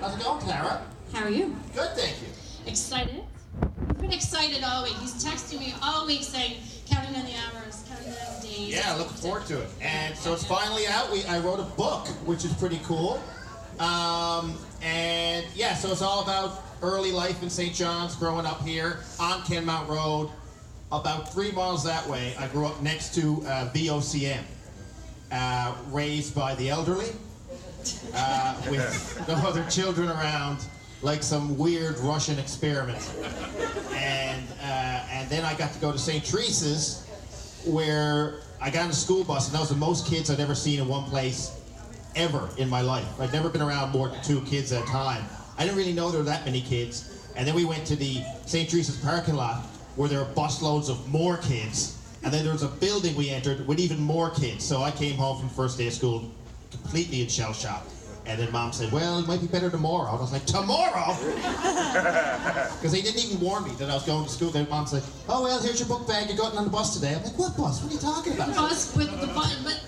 How's it going, Clara? How are you? Good, thank you. Excited? I've been excited all week. He's texting me all week saying, counting down the hours, counting down the days. Yeah, looking forward to it. And so it's finally out. I wrote a book, which is pretty cool. And yeah, so it's all about early life in St. John's, growing up here on Kenmount Road. About 3 miles that way, I grew up next to VOCM, raised by the elderly, with no other children around, like some weird Russian experiment. And then I got to go to St. Teresa's, where I got on a school bus, and that was the most kids I'd ever seen in one place ever in my life. I'd never been around more than 2 kids at a time. I didn't really know there were that many kids. And then we went to the St. Teresa's parking lot, where there were busloads of more kids. And then there was a building we entered with even more kids. So I came home from the first day of school completely in shell shock. And then Mom said, well, it might be better tomorrow. And I was like, tomorrow? Because they didn't even warn me that I was going to school. Then Mom said, oh, well, here's your book bag. You're going on the bus today. I'm like, what bus? What are you talking about? Bus with the bus, but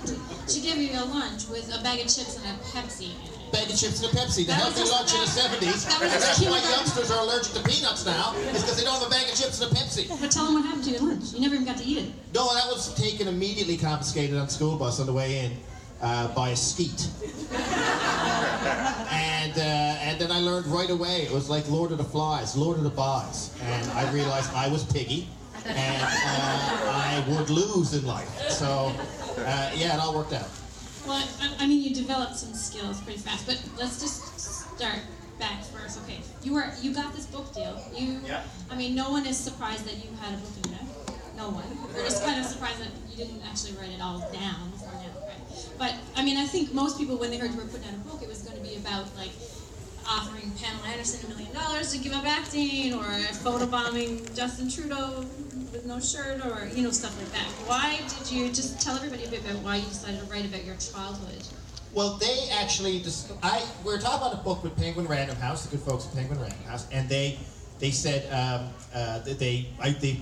she gave me a lunch with a bag of chips and a Pepsi in it. Bag of chips and a Pepsi. The healthy lunch in the 70s. That's why youngsters are allergic to peanuts now, is because they don't have a bag of chips and a Pepsi. But tell them what happened to your lunch. You never even got to eat it. No, that was taken immediately confiscated on the school bus on the way in by a skeet. And then I learned right away, it was like Lord of the Flies, Lord of the Buys. And I realized I was piggy, and I would lose in life. So, yeah, it all worked out. Well, I mean, you developed some skills pretty fast, but let's just start back first. Okay, you got this book deal. Yeah. I mean, no one is surprised that you had a book deal. No one. We're just kind of surprised that you didn't actually write it all down before now, right? But I mean, I think most people, when they heard you were putting out a book, it was going to be about like offering Pamela Anderson $1 million to give up acting, or photobombing Justin Trudeau with no shirt, or stuff like that. Why did you just tell everybody a bit about why you decided to write about your childhood? Well, they actually we were talking about a book with Penguin Random House, the good folks at Penguin Random House, and they said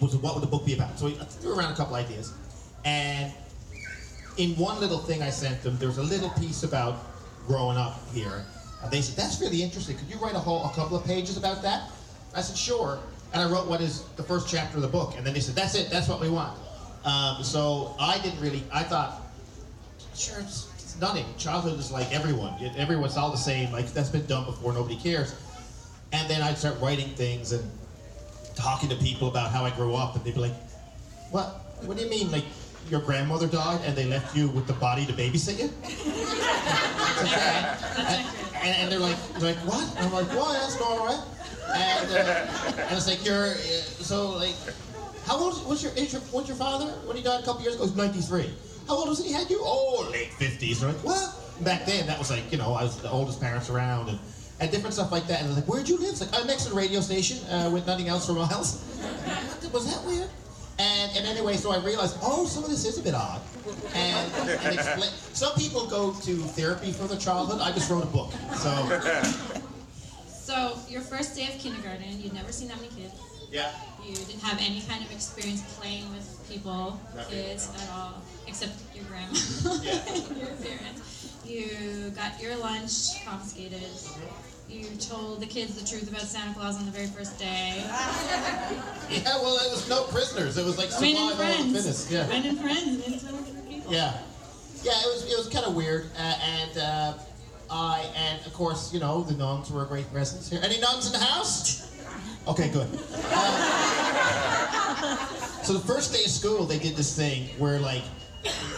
what would the book be about? So we threw around a couple ideas, and in one little thing I sent them, there was a little piece about growing up here. And they said, that's really interesting. Could you write a couple of pages about that? I said, sure. And I wrote what is the first chapter of the book. And then they said, that's it. That's what we want. So I thought, sure, it's nothing. Childhood is like everyone. Everyone's all the same. Like, that's been done before. Nobody cares. And then I'd start writing things and talking to people about how I grew up. And they'd be like, what? What do you mean? Like, your grandmother died and they left you with the body to babysit you? And they're like, what? And I'm like, what? That's normal, right? And it's like, how old was your father when he died a couple years ago? He was 93. How old was he had you? Oh, late 50s. They're like, what? Back then, that was like, I was the oldest parents around and different stuff like that. And they're like, where'd you live? It's like, I'm next to the radio station with nothing else for miles. Was that weird? And anyway, so I realized, some of this is a bit odd. And some people go to therapy for their childhood. I just wrote a book. So your first day of kindergarten, you'd never seen that many kids. Yeah. You didn't have any kind of experience playing with people, kids at all, except your grandma, your parents. You got your lunch confiscated. You told the kids the truth about Santa Claus on the very first day. Yeah, well, it was no prisoners. It was like survival of the fittest. Yeah. Friend and friends, and so many people. Yeah, it was kind of weird, and of course, the nuns were a great presence here. Any nuns in the house? Okay, good. So the first day of school, they did this thing where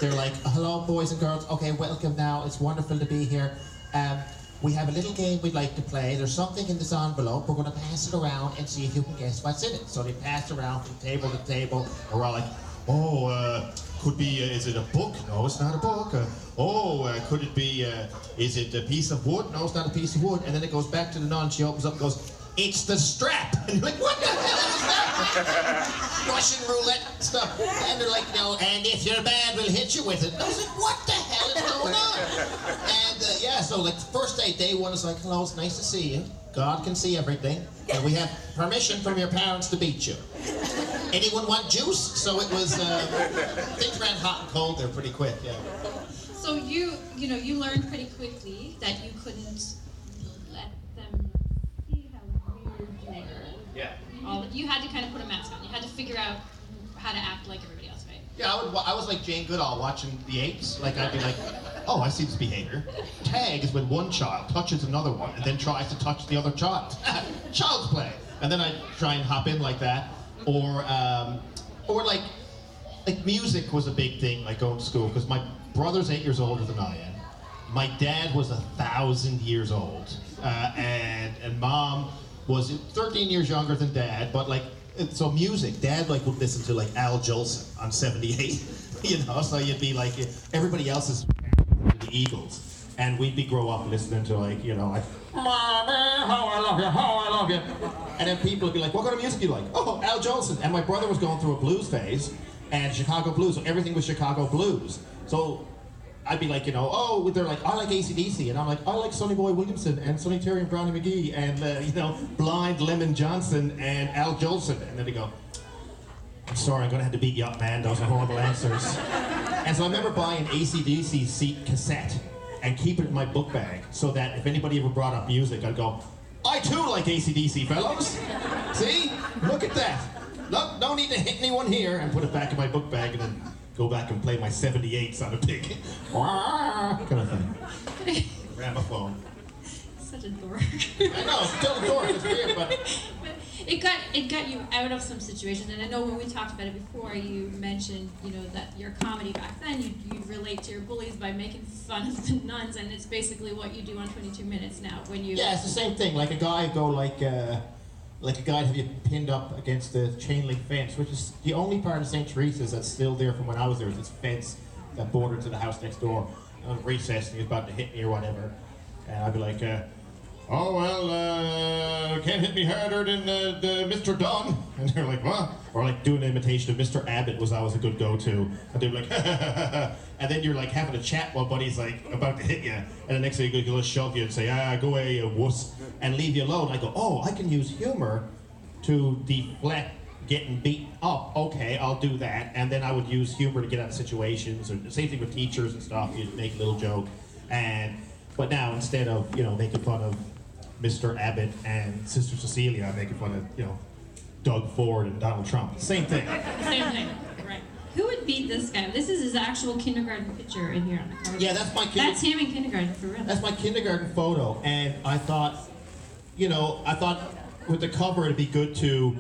they're like, hello, boys and girls. Okay, welcome now. It's wonderful to be here. We have a little game we'd like to play. There's something in this envelope. We're going to pass it around and see if you can guess what's in it. So they passed around from table to table, and we're all like, could be, is it a book? No, it's not a book. Could it be, is it a piece of wood? No, it's not a piece of wood. And then it goes back to the nun. She opens up and goes, it's the strap. And you're like, what the hell is that? Russian roulette stuff. And they're like, and if you're bad, we'll hit you with it. And I was like, what the hell is going on? And so the first day one is like, hello, it's nice to see you. God can see everything. And we have permission from your parents to beat you. Anyone want juice? So it was, things ran hot and cold there pretty quick, yeah. So you learned pretty quickly that you couldn't let I was like Jane Goodall watching the apes. Like I'd be like, oh, I see this behavior. Tag is when one child touches another one and then tries to touch the other child. Child's play. And then I'd try and hop in like that. Or like music was a big thing, like going to school, because my brother's 8 years older than I am. My dad was 1,000 years old, and mom was 13 years younger than dad. But like, so music, dad like would listen to like Al Jolson on 78, you know. So you'd be like, everybody else is the Eagles, and we'd be grow up listening to like, you know, like, Mommy, how I love you, and then people would be like, what kind of music do you like? Oh, Al Jolson. And my brother was going through a blues phase, and Chicago blues, so everything was Chicago blues. So I'd be like, you know, oh, they're like, I like AC/DC, and I'm like, I like Sonny Boy Williamson and Sonny Terry and Brownie McGee and you know, Blind Lemon Johnson and Al Jolson, and then they go, I'm sorry, I'm gonna have to beat you up, man. Those are horrible answers. And so I remember buying AC/DC seat cassette and keep it in my book bag so that if anybody ever brought up music, I'd go, I too like AC/DC, fellows. See, look at that. Look, no need to hit anyone here, and put it back in my book bag and then go back and play my 78s on a big kind of thing. Gramophone. Such a dork. I know, it's still a dork, it's weird, but it got you out of some situations, and I know when we talked about it before, you mentioned, you know, that your comedy back then, you'd relate to your bullies by making fun of the nuns, and it's basically what you do on 22 Minutes now when you... Yeah, it's the same thing. Like a guy go like a guy have you pinned up against the chain link fence, which is the only part of St. Teresa's that's still there from when I was there, is this fence that bordered to the house next door. And on recess, and he was about to hit me or whatever, and I'd be like, oh, well, can't hit me harder than the Mr. Dunn. And they're like, what? Or like doing an imitation of Mr. Abbott was always a good go-to. And they'd be like, and then you're like having a chat while buddy's like about to hit you. And the next thing he'll just shove you and say, go away, you wuss, and leave you alone. I go, oh, I can use humor to deflect getting beaten up. Okay, I'll do that. And then I would use humor to get out of situations. Or the same thing with teachers and stuff. You'd make a little joke. But now instead of, you know, making fun of Mr. Abbott and Sister Cecilia, I'm making fun of, you know, Doug Ford and Donald Trump. Same thing. Same thing, right. Who would beat this guy? This is his actual kindergarten picture in here on the cover. Yeah, that's my That's him in kindergarten, for real. That's my kindergarten photo, and I thought, you know, with the cover it'd be good to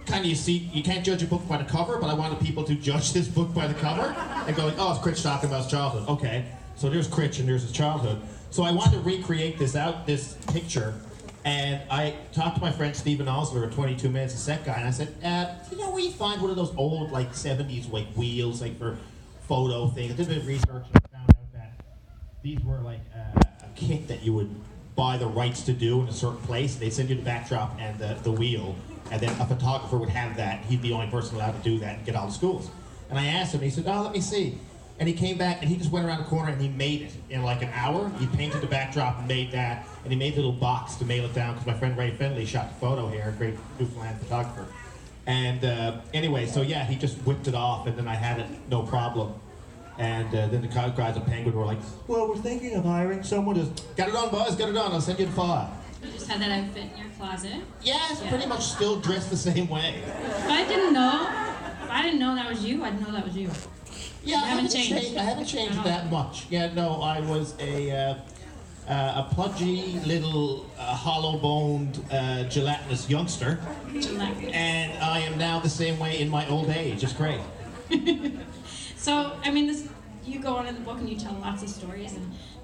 kind of, you can't judge a book by the cover, but I wanted people to judge this book by the cover and go like, oh, it's Critch talking about his childhood. Okay, so there's Critch and there's his childhood. So I wanted to recreate this picture, and I talked to my friend Stephen Osler at 22 Minutes, a set guy, and I said, you know where you find one of those old like 70s like wheels like for photo things? I did a bit of research and I found out that these were like a kit that you would buy the rights to do in a certain place. They'd send you the backdrop and the wheel, and then a photographer would have that. He'd be the only person allowed to do that and get all the schools. And I asked him, he said, oh, let me see. And he came back and he just went around the corner and he made it in like an hour. He painted the backdrop and made that, and he made a little box to mail it down because my friend Ray Finley shot the photo here, a great Newfoundland photographer. And anyway, so yeah, he just whipped it off, and then I had it, no problem. And then the guys at Penguin were like, well, we're thinking of hiring someone to... Got it on, boys, got it on, I'll send you the file. You just had that outfit in your closet? Yeah, it's pretty much still dressed the same way. If I didn't know that was you, I'd know that was you. Yeah, I haven't changed that much. Yeah, no, I was a pudgy little hollow-boned gelatinous youngster. Gelatinous. And I am now the same way in my old age. It's great. So, I mean, you go on in the book and you tell lots of stories,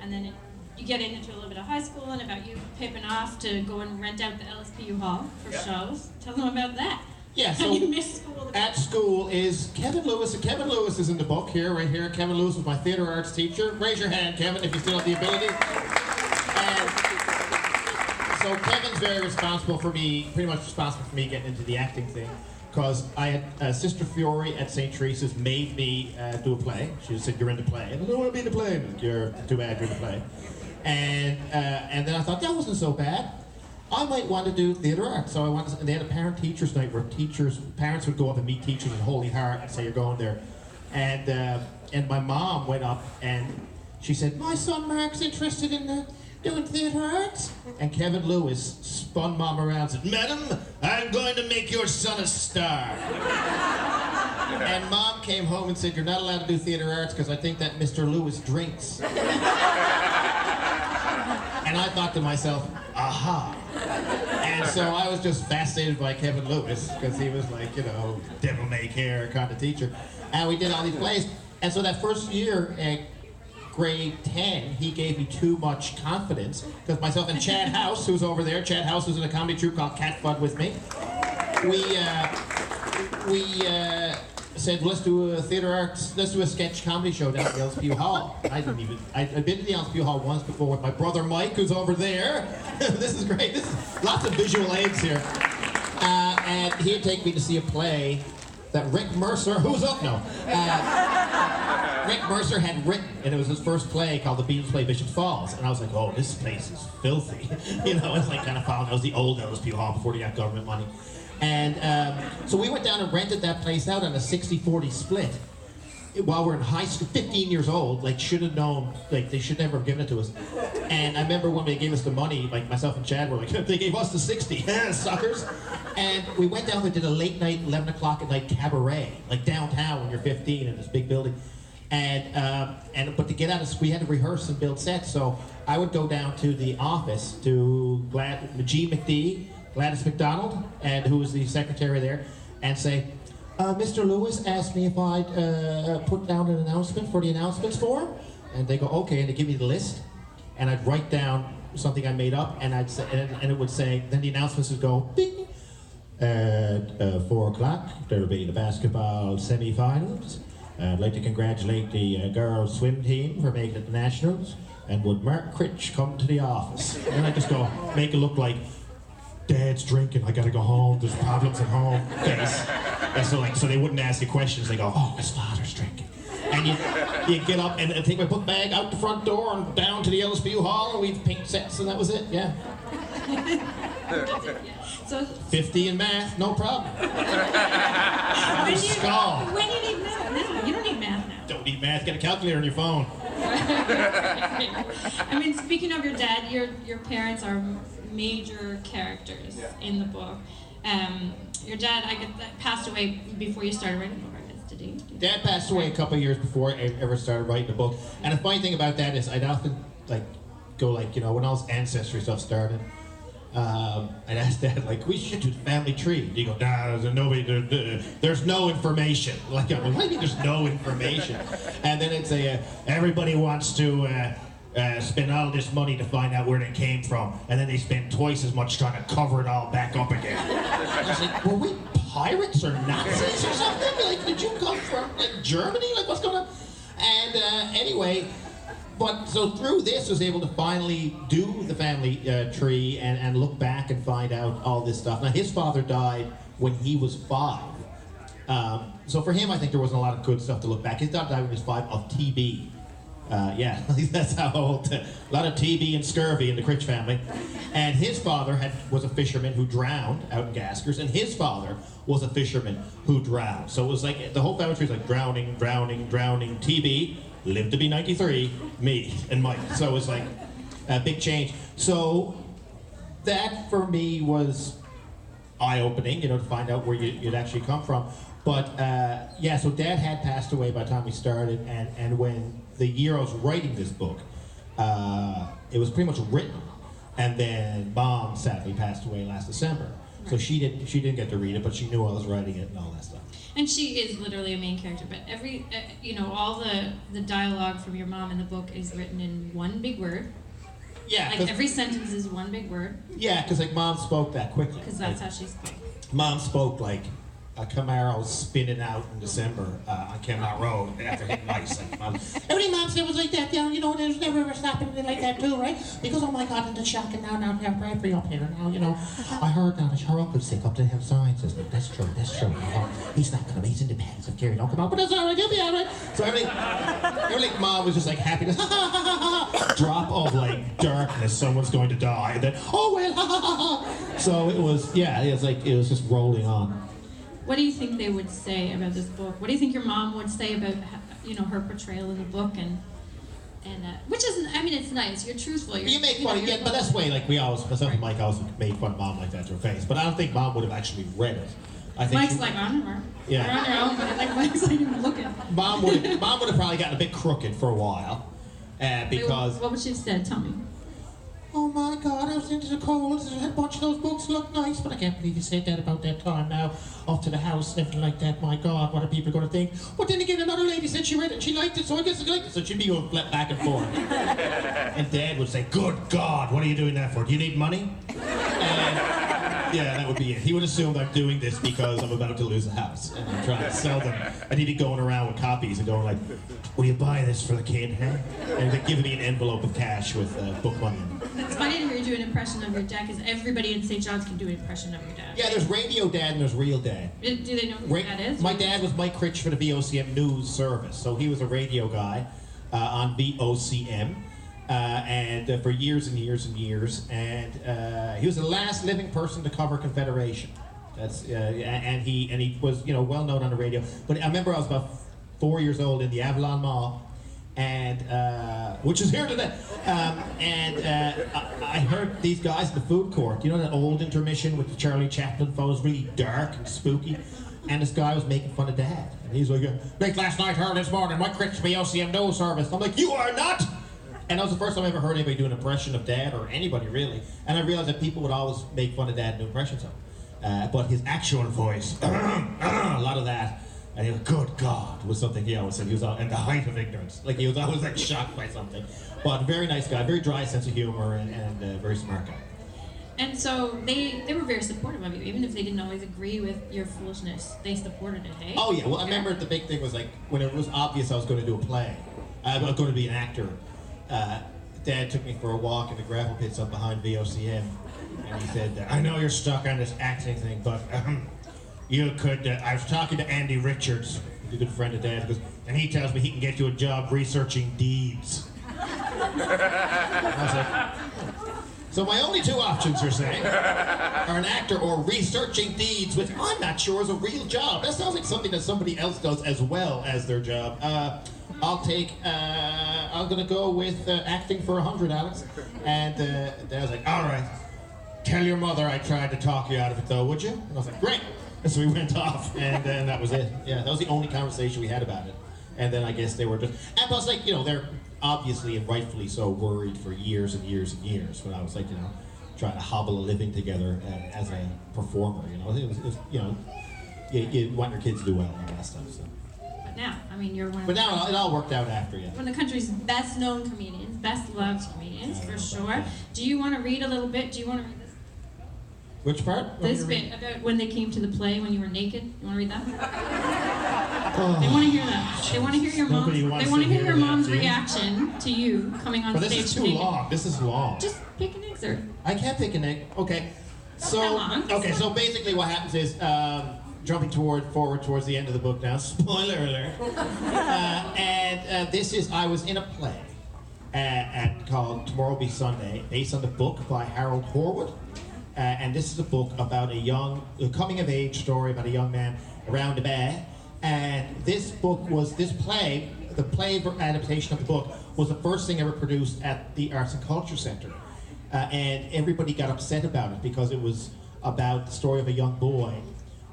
and then you get into a little bit of high school and about you pipping off to go and rent out the LSPU hall for shows. Tell them about that. Yeah, so you missed school at school is Kevin Lewis. And Kevin Lewis is in the book here, right here. Kevin Lewis was my theater arts teacher. Raise your hand, Kevin, if you still have the ability. And so Kevin's very responsible for me, pretty much responsible for me getting into the acting thing. Because I had Sister Fiore at St. Teresa's made me do a play. She just said, you're in the play. And I don't want to be in the play. You're too bad, you're in the play. And then I thought, that wasn't so bad. I might want to do theater arts. So and they had a parent-teachers night where parents would go up and meet teachers in Holy Heart and say, you're going there. And my mom went up and she said, my son Mark's interested in doing theater arts. And Kevin Lewis spun mom around and said, madam, I'm going to make your son a star. And Mom came home and said, "You're not allowed to do theater arts because I think that Mr. Lewis drinks." And I thought to myself, aha. And so I was just fascinated by Kevin Lewis because he was like, devil-may-care kind of teacher. And we did all these plays. And so that first year, grade 10, he gave me too much confidence because myself and Chad House, who's over there, Chad House was in a comedy troupe called Cat Fud with me. We said, let's do a theater arts, let's do a sketch comedy show down at the LSPU Hall. I'd been to the LSPU Hall once before with my brother Mike, who's over there. This is great. This is lots of visual aids here. And he'd take me to see a play that Rick Mercer, who's up now? Rick Mercer had written, and it was his first play called The Beatles Play Bishop Falls. And I was like, oh, this place is filthy. It's like kind of found, that was the old LSPU Hall before they got government money. And so we went down and rented that place out on a 60-40 split while we're in high school, 15 years old, should have known, they should never have given it to us. And I remember when they gave us the money, myself and Chad were like, they gave us the 60, suckers. And we went down there, did a late night, 11 o'clock at night cabaret, downtown when you're 15 in this big building. But to get out of school, we had to rehearse and build sets, so I would go down to the office to G. McD, Gladys McDonald, and who was the secretary there, and say, Mr. Lewis asked me if I'd put down an announcement for the announcements for him. And they go, okay, and they give me the list. And I'd write down something I made up, and I'd say, and it would say, then the announcements would go, bing. At 4 o'clock, there'll be the basketball semi-finals. I'd like to congratulate the girls' swim team for making it to nationals. And would Mark Critch come to the office? And I just go, make it look like, Dad's drinking, I gotta go home, there's problems at home. And so they wouldn't ask you questions, they go, oh, his father's drinking. And you get up and take my book bag out the front door and down to the LSPU Hall, and we'd paint sets, and that was it, yeah. So 50 in math, no problem. When do you need math? No, you don't need math now. Don't need math, get a calculator on your phone. I mean, speaking of your dad, your parents are major characters in the book. Your dad, passed away before you started writing the book, I guess, did he? Dad passed away a couple of years before I ever started writing the book. And the funny thing about that is I'd often go when all this ancestry stuff started, I'd ask Dad, we should do the family tree. He'd go, nah, there's no information. What do you mean there's no information? And then it'd say, everybody wants to spend all this money to find out where they came from, and then they spend twice as much trying to cover it all back up again. I was like, were we pirates or Nazis or something? Did you come from Germany? What's going on? And anyway, but so through this, I was able to finally do the family tree and look back and find out all this stuff. Now, his father died when he was 5. So for him, I think there wasn't a lot of good stuff to look back. His dad died when he was 5 of TB. That's how old. A lot of TB and scurvy in the Critch family. And his father was a fisherman who drowned out in Gaskers, and his father was a fisherman who drowned. So it was the whole family tree was drowning, TB, lived to be 93, me and Mike. So it was a big change. So that for me was eye-opening, to find out where you'd actually come from. But so Dad had passed away by the time we started, and when the year I was writing this book, it was pretty much written, and then Mom sadly passed away last December. Right. So she didn't get to read it, but she knew I was writing it and all that stuff. And she is literally a main character, but all the dialogue from your mom in the book is written in one big word. Yeah. Every sentence is one big word. Yeah, because Mom spoke that quickly. Because that's how she spoke. Mom spoke a Camaro spinning out in December on Kemnott Road after hitting ice. Every mom said it was like that, there's never ever stopping anything like that too, right? Because, oh my God, and the shocking now, Bradbury up here now, I heard now that her uncle's sick up to have signs. That's true. He's not gonna be, he's independent if Gary don't come out, but that's all right, he'll be all right. So everything Mom was just happiness, drop of darkness, someone's going to die, and then, oh well, So it was, it was just rolling on. What do you think they would say about this book? What do you think your mom would say about, her portrayal in the book and which isn't, it's nice. You're truthful. You make fun, but that's the way, myself and Mike always made fun of Mom like that to her face. But I don't think Mom would have actually read it. I think Mike's like, I don't know. Yeah. You're on your own, but like Mike's like even looking. Mom would have probably gotten a bit crooked for a while, because. Wait, what would she have said? Tell me. Oh my God, I was into the cold. I had a bunch of those books look nice, but I can't believe you said that about that time now. Off to the house, everything like that. My God, what are people going to think? But then again, another lady said she read it and she liked it, so I guess I liked it. So she'd be going back and forth. And Dad would say, good God, what are you doing that for? Do you need money? Yeah, that would be it. He would assume I'm doing this because I'm about to lose a house and I'm trying to sell them. And he'd be going around with copies and going like, will you buy this for the kid, huh? And they'd give me an envelope of cash with book money in it. It's funny to hear you do an impression of your dad, because everybody in St. John's can do an impression of your dad. Yeah, there's radio dad and there's real dad. Do they know who your dad is? My dad was Mike Critch for the VOCM news service, so he was a radio guy on VOCM. And for years and years and years, and he was the last living person to cover Confederation. That's and he was well known on the radio. But I remember I was about 4 years old in the Avalon Mall, and which is here today. I heard these guys in the food court. You know that old intermission with the Charlie Chaplin photos, really dark and spooky. And this guy was making fun of Dad, and he's like, "Late last night, heard this morning, Mike Critch VOCM news service." I'm like, "You are not." And that was the first time I ever heard anybody do an impression of Dad, or anybody really. And I realized that people would always make fun of Dad and do impressions of him. But his actual voice, a lot of that, and he was, good God, was something he always said. He was at the height of ignorance. Like he was always like shocked by something. But very nice guy, very dry sense of humor, and very smart guy. And so they were very supportive of you, even if they didn't always agree with your foolishness. They supported it, hey? Oh yeah, well I remember the big thing was like, when it was obvious I was going to do a play, I was going to be an actor, Dad took me for a walk in the gravel pits up behind VOCM, and he said, I know you're stuck on this acting thing, but you could, I was talking to Andy Richards, a good friend of Dad, and he tells me he can get you a job researching deeds. I was like, so my only two options, you're saying, are an actor or researching deeds, which I'm not sure is a real job. That sounds like something that somebody else does as well as their job. I'm gonna go with acting for 100, Alex. And Dad was like, all right, tell your mother I tried to talk you out of it though, would you? And I was like, great. And so we went off, and then that was it. Yeah, that was the only conversation we had about it. And then I guess they were just, and plus like, they're obviously and rightfully so worried for years and years and years when I was like, trying to hobble a living together as a performer, It was you want your kids to do well and all that stuff, so. But now, I mean, you're one of But now it all worked out after, yeah. one of the country's best known comedians, best loved comedians, for sure. Yeah. Do you want to read a little bit? Do you want to read this? Which part? This bit about when they came to the play when you were naked. You want to read that? They want to hear that. They want to hear your mom. They want to hear your mom's reaction to you coming on stage. But this is too naked. long. This is long. Just pick an excerpt. I can't pick an egg. Okay. So basically what happens is, jumping forward towards the end of the book now, spoiler alert. This is, I was in a play called Tomorrow Be Sunday, based on the book by Harold Horwood. And this is a book about a coming-of-age story about a young man around the bay. And the play adaptation of the book was the first thing ever produced at the Arts and Culture Centre. And everybody got upset about it because it was about the story of a young boy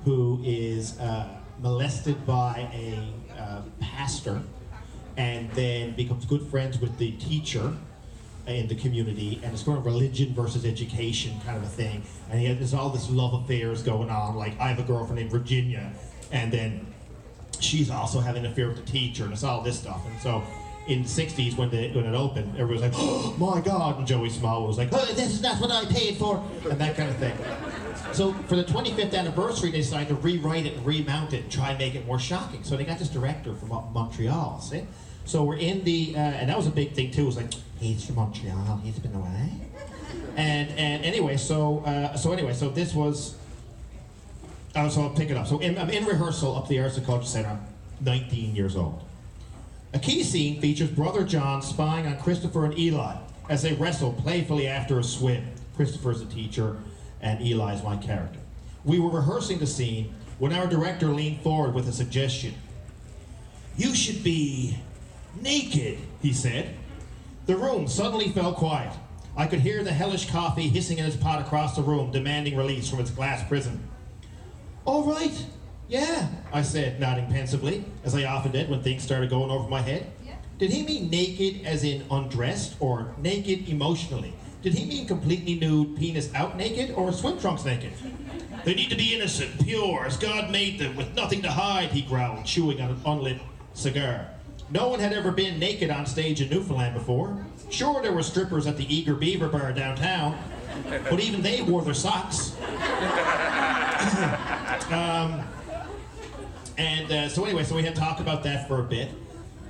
who is molested by a pastor and then becomes good friends with the teacher in the community, and it's sort of religion versus education kind of a thing. And there's all this love affairs going on, like I have a girlfriend named Virginia, and then she's also having an affair with the teacher, and it's all this stuff. And so in the 60s when it opened, everybody was like, oh my God, and Joey Small was like, oh, this is not what I paid for, and that kind of thing. So for the 25th anniversary, they decided to rewrite it and remount it and try and make it more shocking. So they got this director from Montreal, see? So we're in the, and that was a big thing too, it was like, he's from Montreal, he's been away. And anyway, so this was, so I'll pick it up. So I'm in rehearsal up at the Arts and Culture Centre, I'm 19 years old. A key scene features Brother John spying on Christopher and Eli as they wrestle playfully after a swim. Christopher's the teacher, and Eli's my character. We were rehearsing the scene when our director leaned forward with a suggestion. You should be naked, he said. The room suddenly fell quiet. I could hear the hellish coffee hissing in its pot across the room, demanding release from its glass prison. All right. Yeah, I said, nodding pensively, as I often did when things started going over my head. Yeah. Did he mean naked as in undressed, or naked emotionally? Did he mean completely nude, penis out naked, or swim trunks naked? They need to be innocent, pure, as God made them, with nothing to hide, he growled, chewing on an unlit cigar. No one had ever been naked on stage in Newfoundland before. Sure, there were strippers at the Eager Beaver Bar downtown, but even they wore their socks. So anyway, so we had talked about that for a bit,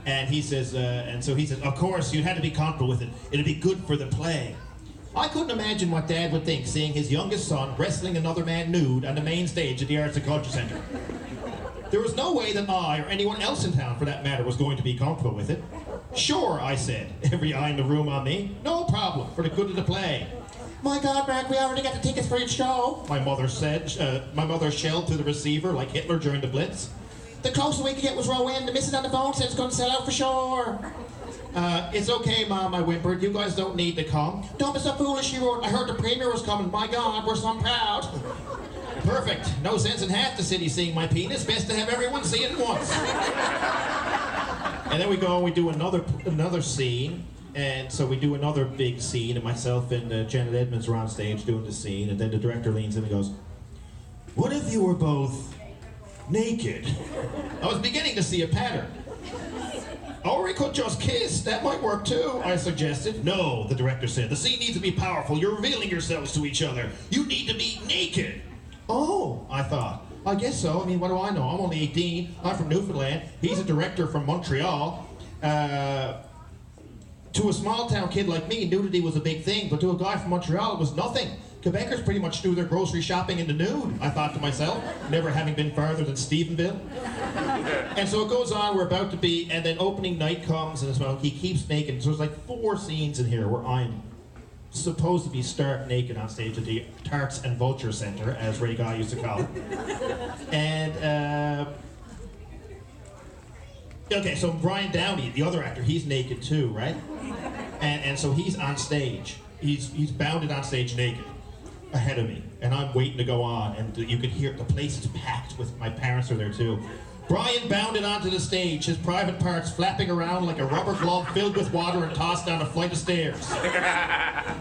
and he says, of course, you had to be comfortable with it. It'd be good for the play. I couldn't imagine what Dad would think seeing his youngest son wrestling another man nude on the main stage at the Arts and Culture Centre. There was no way that I, or anyone else in town for that matter, was going to be comfortable with it. Sure, I said, every eye in the room on me. No problem, for the good of the play. My God, Mark, we already got the tickets for each show, my mother said. My mother shelled through the receiver like Hitler during the Blitz. The closest we could get was row in. The missus on the phone said it's going to sell out for sure. It's okay, Mom, I whimpered. You guys don't need to come. Don't be so foolish, she wrote. I heard the premier was coming. My God, we're so proud. Perfect. No sense in half the city seeing my penis. Best to have everyone see it at once. And then we go and we do another scene. And so we do another big scene, and myself and Janet Edmonds are on stage doing the scene, and then the director leans in and goes, "What if you were both naked?" I was beginning to see a pattern. Or we could just kiss, that might work too, I suggested. No, the director said, the scene needs to be powerful. You're revealing yourselves to each other. You need to be naked. Oh, I thought. I guess so. I mean, what do I know? I'm only 18. I'm from Newfoundland. He's a director from Montreal. To a small town kid like me, nudity was a big thing, but to a guy from Montreal, it was nothing. Quebecers pretty much do their grocery shopping in the nude, I thought to myself, never having been farther than Stephenville. And so it goes on, we're about to be, and then opening night comes, and it's, well, he keeps making, so there's like 4 scenes in here where I'm supposed to be stark naked on stage at the Tarts and Vulture Centre, as Ray Guy used to call it. And, okay, so Brian Downey, the other actor, he's naked too, right? And so he's on stage. He's bounded on stage naked ahead of me, and I'm waiting to go on, and you can hear the place is packed with my parents are there too. Brian bounded onto the stage, his private parts flapping around like a rubber glove filled with water and tossed down a flight of stairs.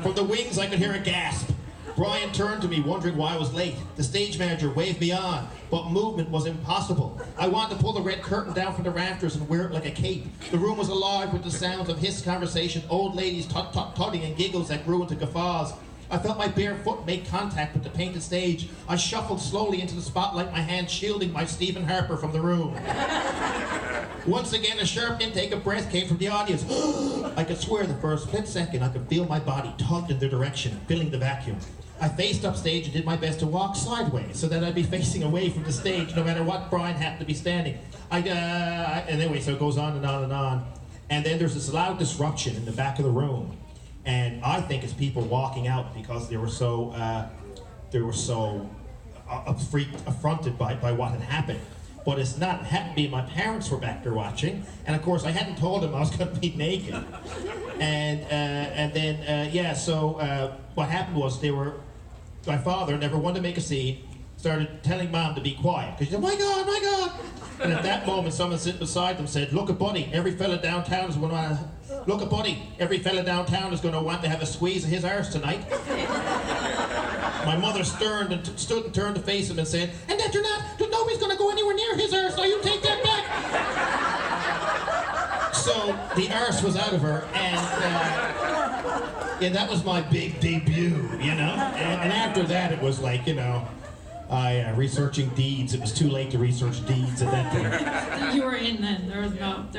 From the wings, I could hear a gasp. Brian turned to me, wondering why I was late. The stage manager waved me on, but movement was impossible. I wanted to pull the red curtain down from the rafters and wear it like a cape. The room was alive with the sounds of hissed conversation, old ladies tut-tut-tutting, and giggles that grew into guffaws. I felt my bare foot make contact with the painted stage. I shuffled slowly into the spotlight, my hand shielding my Stephen Harper from the room. Once again, a sharp intake of breath came from the audience. I could swear the first split second I could feel my body tugged in their direction, filling the vacuum. I faced up stage and did my best to walk sideways so that I'd be facing away from the stage no matter what Brian happened to be standing. And anyway, so it goes on and on and on. And then there's this loud disruption in the back of the room. And I think it's people walking out because they were so affronted by what had happened. But it's not, it happened to be my parents were back there watching, and of course I hadn't told them I was going to be naked. And then what happened was my father never wanted to make a scene, started telling Mom to be quiet, because she said, my God, my God. And at that moment, someone sitting beside them said, look at Buddy, every fella downtown is going to want to have a squeeze of his arse tonight. My mother stood and turned to face him and said, and that nobody's going to go anywhere near his arse, so you take that back. So the arse was out of her, and that was my big debut, you know? And after that, it was like, you know, researching deeds. It was too late to research deeds at that point. You were in then. There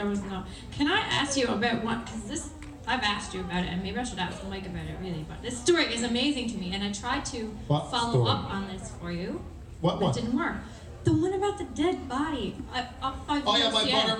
was no. Can I ask you about one? Because I've asked you about it, and maybe I should ask Mike about it, really. But this story is amazing to me, and I tried to follow up on this for you. What? It didn't work. The one about the dead body. My brother